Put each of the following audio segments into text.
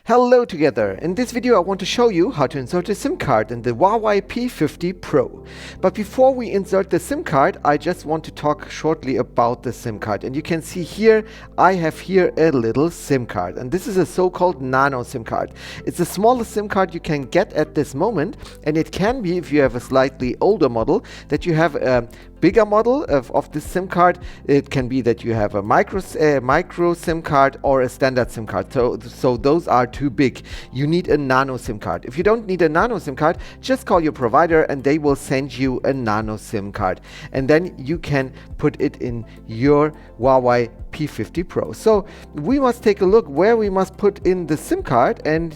Hello together! In this video I want to show you how to insert a SIM card in the Huawei P50 Pro. But before we insert the SIM card, I just want to talk shortly about the SIM card. And you can see here, I have here a little SIM card. And this is a so-called nano SIM card. It's the smallest SIM card you can get at this moment. And it can be, if you have a slightly older model, that you have a bigger model of this SIM card. It can be that you have a micro SIM card or a standard SIM card. So those are too big. You need a nano SIM card. If you don't need a nano SIM card, just call your provider and they will send you a nano SIM card. And then you can put it in your Huawei P50 Pro. So we must take a look where we must put in the SIM card, and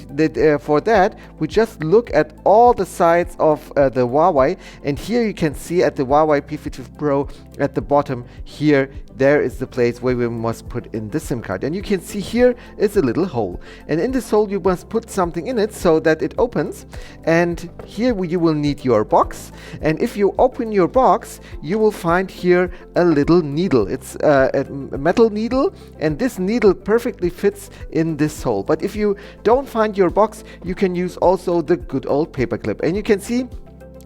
for that we just look at all the sides of the Huawei, and here you can see at the Huawei P50 Pro at the bottom here, there is the place where we must put in the SIM card. And you can see here is a little hole, and in this hole you must put something in it so that it opens. And here you will need your box, and if you open your box you will find here a little needle. It's a metal needle, and this needle perfectly fits in this hole. But if you don't find your box, you can use also the good old paper clip. And you can see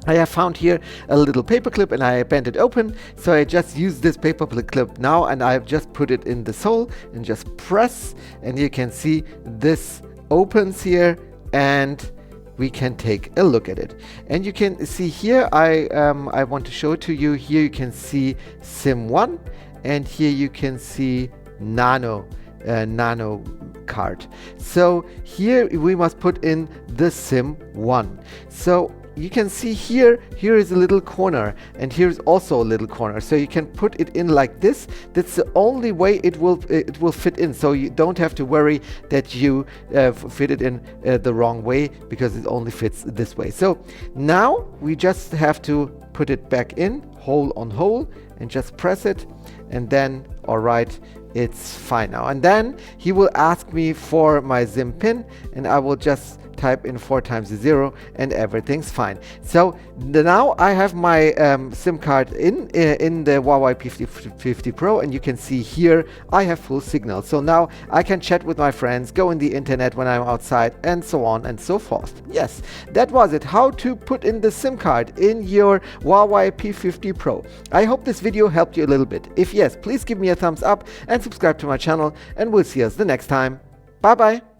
I have found here a little paper clip and I bent it open, so I just use this paper clip now and I've just put it in the hole and just press, and you can see this opens here and we can take a look at it. And you can see here, I want to show it to you. Here you can see SIM 1, and here you can see nano card. So here we must put in the SIM 1. So you can see here is a little corner, and here's also a little corner, so you can put it in like this. That's the only way it will fit in, so you don't have to worry that you fit it in the wrong way, because it only fits this way. So now we just have to put it back in, hole on hole, and just press it, and then alright, it's fine now. And then he will ask me for my SIM pin, and I will just type in 4 times the 0 and everything's fine. So now I have my SIM card in the Huawei P50 Pro, and you can see here I have full signal. So now I can chat with my friends, go in the internet when I'm outside, and so on and so forth. Yes, that was it. How to put in the SIM card in your Huawei P50 Pro. I hope this video helped you a little bit. If yes, please give me a thumbs up and subscribe to my channel, and we'll see us the next time. Bye bye.